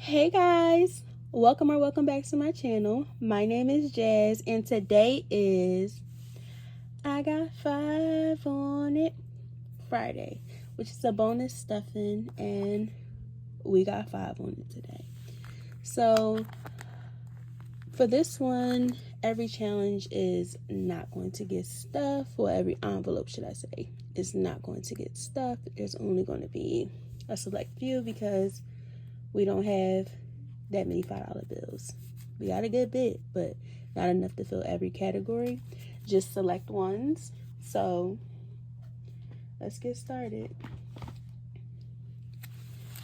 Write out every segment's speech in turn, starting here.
Hey guys, welcome back to my channel. My name is Jazz and today is I got 5 on it Friday, which is a bonus stuffing, and we got 5 on it today. So for this one, every challenge is not going to get stuffed, or every envelope should I say is not going to get stuffed. There's only going to be a select few because we don't have that many $5 bills. We got a good bit, but not enough to fill every category. Just select ones. So let's get started.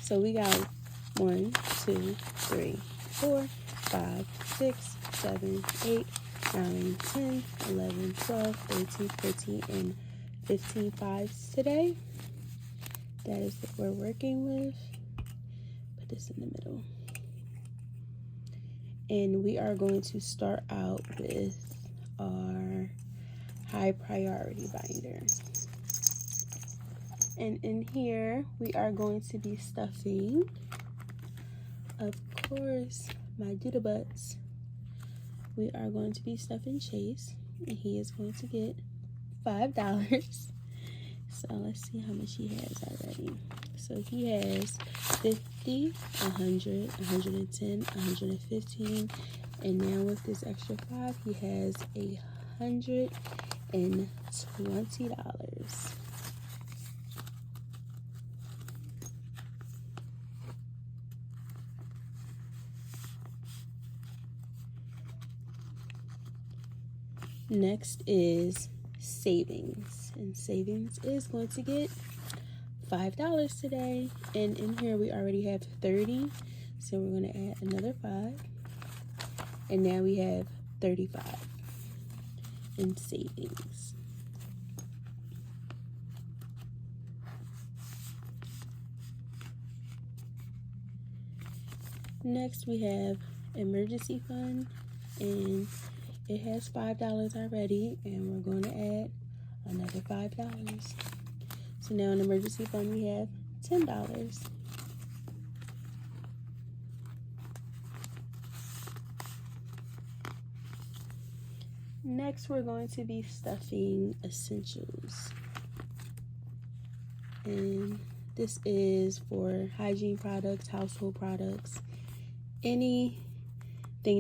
So we got 1, 2, 3, 4, 5, 6, 7, 8, 9, 10, 11, 12, 13, 14, and 15 fives today. That is what we're working with. Put this in the middle. And we are going to start out with our high priority binder. And in here, we are going to be stuffing, of course, my doodle butts. We are going to be stuffing Chase, and he is going to get $5. So let's see how much he has already. So he has 50, 100, 110, 115, and now with this extra 5, he has $120. Next is savings, and savings is going to get $5 today, and in here we already have 30, so we're going to add another 5, and now we have 35 in savings. Next we have emergency fund, and it has $5 already, and we're going to add another $5. So now in emergency fund we have $10. Next we're going to be stuffing essentials. And this is for hygiene products, household products, anything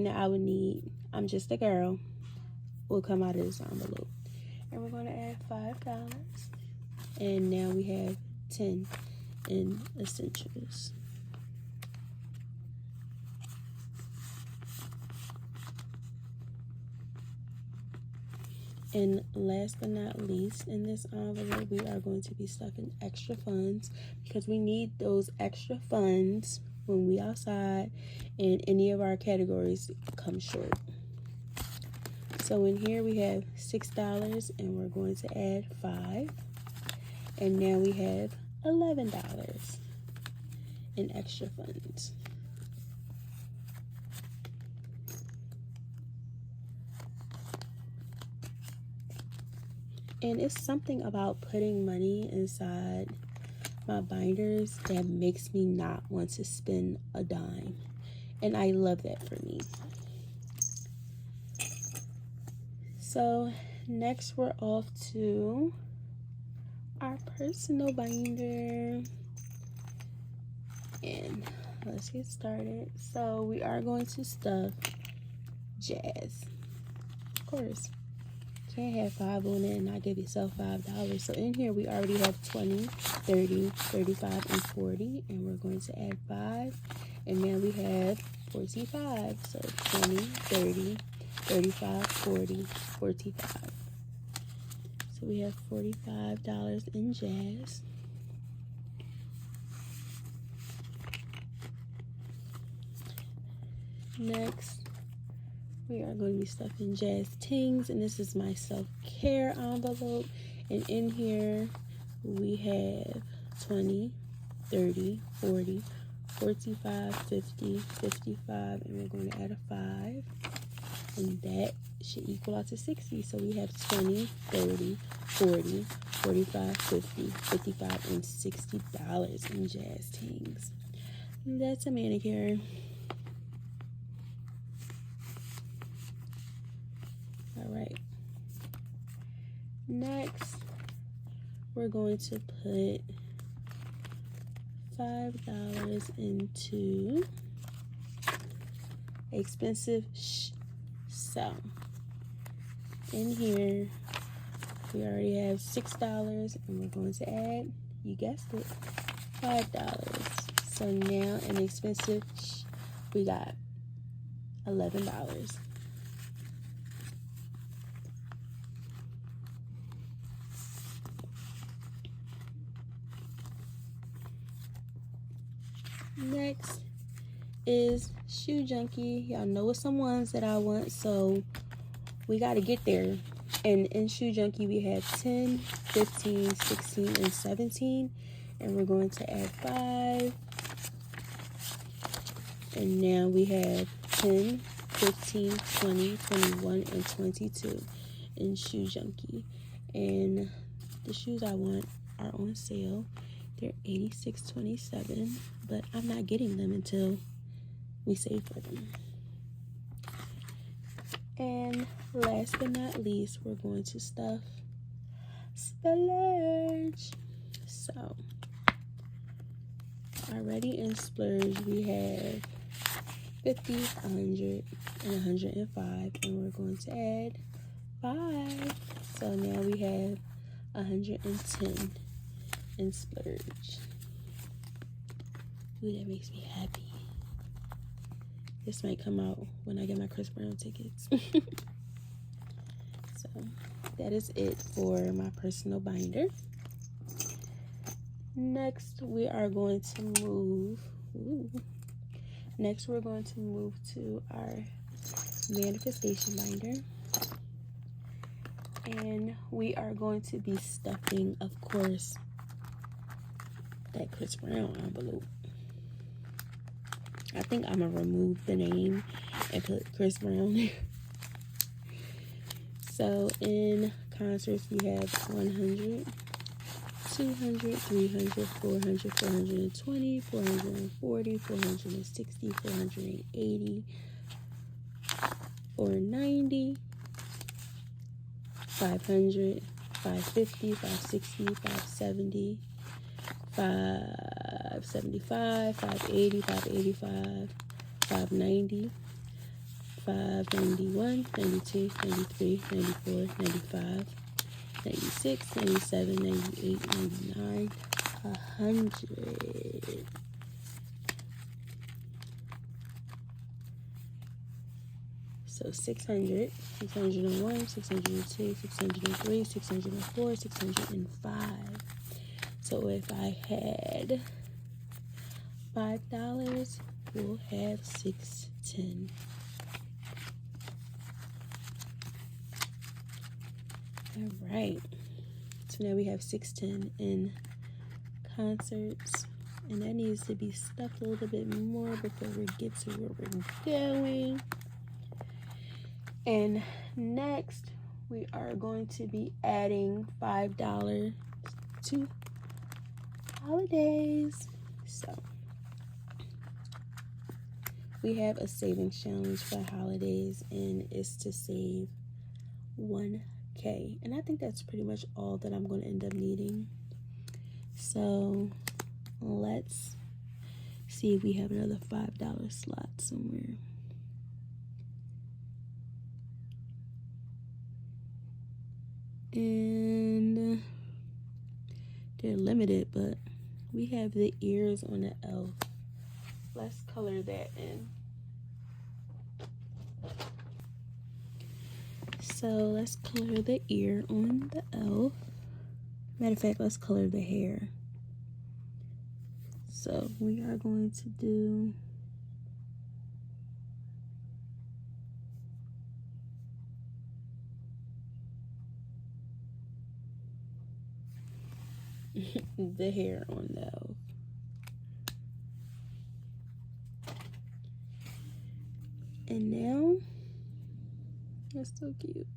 that I would need. I'm just a girl. Will come out of this envelope. And we're going to add $5. And now we have 10 in essentials. And last but not least, in this envelope, we are going to be stuffing extra funds because we need those extra funds when we outside and any of our categories come short. So in here we have $6, and we're going to add 5. And now we have $11 in extra funds. And it's something about putting money inside my binders that makes me not want to spend a dime. And I love that for me. So next we're off to our personal binder, and let's get started. So we are going to stuff Jazz. Of course, can't have 5 on it and not give yourself $5. So in here we already have 20, 30, 35, and 40, and we're going to add 5, and now we have 45. So 20, 30, 35, 40, 45. So we have $45 in Jazz. Next, we are going to be stuffing Jazz Tings, and this is my self-care envelope. And in here, we have 20, 30, 40, 45, 50, 55, and we're going to add a 5. And that should equal out to 60. So we have 20, 30, 40, 45, 50, 55, and $60 in Jazz Tings. That's a manicure. All right. Next, we're going to put $5 into expensive so in here we already have $6 and we're going to add, you guessed it, $5. So now in expensive we got $11. Next is Shoe Junkie. Y'all know it's some ones that I want, so we got to get there. And in Shoe Junkie we have 10, 15, 16, and 17, and we're going to add 5. And now we have 10, 15, 20, 21, and 22 in Shoe Junkie. And the shoes I want are on sale. They're $86.27, but I'm not getting them until we save for them. And last but not least, we're going to stuff splurge. So already in splurge we have 50, 100, and 105, and we're going to add 5. So now we have 110 in splurge. Ooh, that makes me happy. This might come out when I get my Chris Brown tickets. So that is it for my personal binder. Next we are going to move. Next we're going to move to our manifestation binder. And we are going to be stuffing, of course, that Chris Brown envelope. I think I'm gonna remove the name and put Chris Brown. So in concerts we have 100, 200, 300, 400, 420, 440, 460, 480, 490, 500, 550, 560, 570, 575, 580, 585, 590, 591, 92, 93, 94, 95, 96, 97, 98, 99, 100. So 600, 601, 602, 603, 604, 605. So if I had $5, we'll have 610. All right. So now we have 610 in concerts, and that needs to be stuffed a little bit more before we get to where we're going. And next, we are going to be adding $5 to holidays. So we have a savings challenge for holidays, and it's to save 1K. And I think that's pretty much all that I'm going to end up needing. So let's see if we have another $5 slot somewhere. And they're limited, but we have the ears on the elf. Let's color that in. So let's color the ear on the elf. Matter of fact, let's color the hair. So we are going to do the hair on the elf. And now, that's so cute.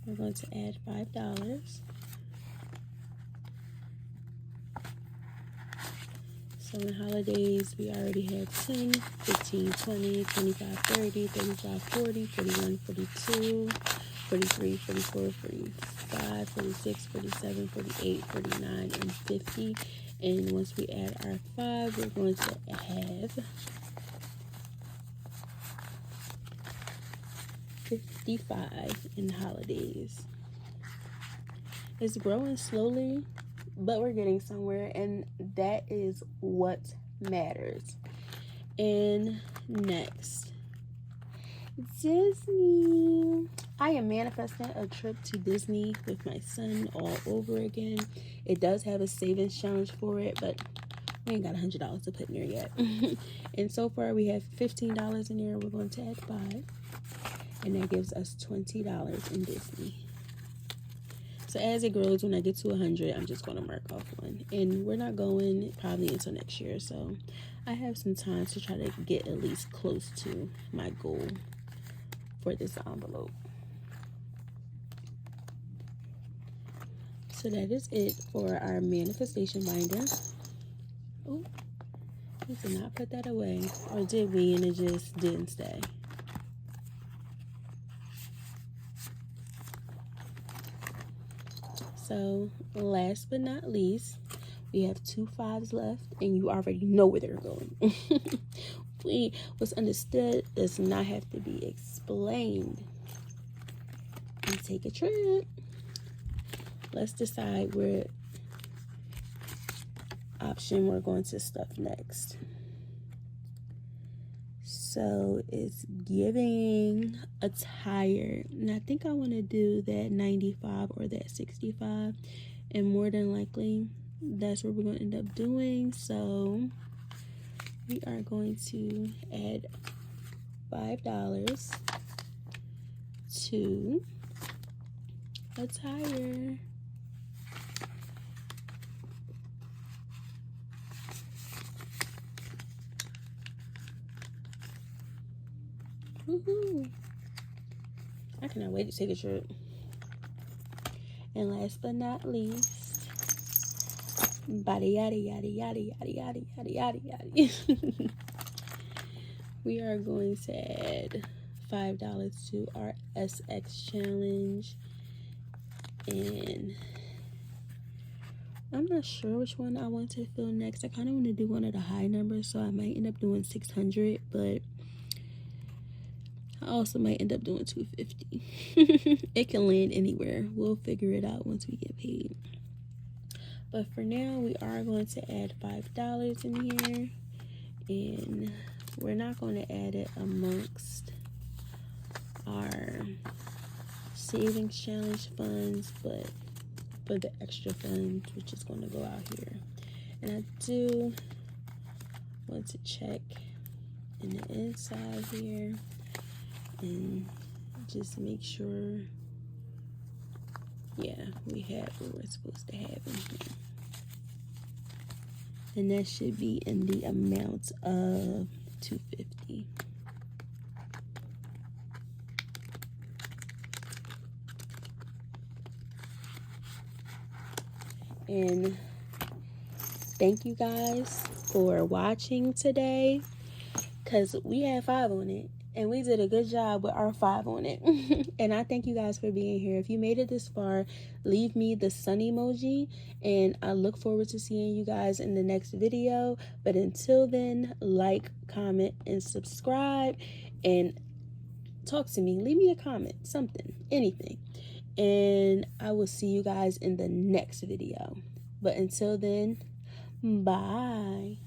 We're going to add $5. So So in holidays, we already had 10, 15, 20, 25, 30, 35, 40, 41, 42, 43, 44, 45, 46, 47, 48, 49, and 50. And once we add our 5, we're going to have 55 in holidays. It's growing slowly, but we're getting somewhere, and that is what matters. And next, Disney. I am manifesting a trip to Disney with my son all over again. It does have a savings challenge for it, but we ain't got $100 to put in there yet. And so far we have $15 in there. We're going to add 5, and that gives us $20 in Disney. So as it grows, when I get to 100, I'm just going to mark off one. And we're not going probably until next year, so I have some time to try to get at least close to my goal for this envelope. So that is it for our manifestation binder. Oh, we did not put that away. Or did we, and it just didn't stay? So last but not least, we have 2 5s left, and you already know where they're going. What's understood does not have to be explained. And take a trip. Let's decide where option we're going to stuff next. So it's giving attire, and I think I want to do that 95 or that 65, and more than likely that's what we're going to end up doing. So we are going to add $5 to attire. Woohoo! I cannot wait to take a trip. And last but not least, yada yada yada yada yada yada yada yada yada. We are going to add $5 to our SX challenge, and I'm not sure which one I want to fill next. I kind of want to do one of the high numbers, so I might end up doing 600, but I also might end up doing 250. It can land anywhere. We'll figure it out once we get paid. But for now, we are going to add $5 in here, and we're not going to add it amongst our savings challenge funds, but for the extra funds, which is going to go out here. And I do want to check in the inside here and just make sure, yeah, we have what we're supposed to have in here. And that should be in the amount of $250. And thank you guys for watching today, because we had 5 on it, and we did a good job with our 5 on it. And I thank you guys for being here. If you made it this far, leave me the sun emoji, and I look forward to seeing you guys in the next video. But until then, like, comment, and subscribe, and talk to me. Leave me a comment, something, anything. And I will see you guys in the next video. But until then, bye.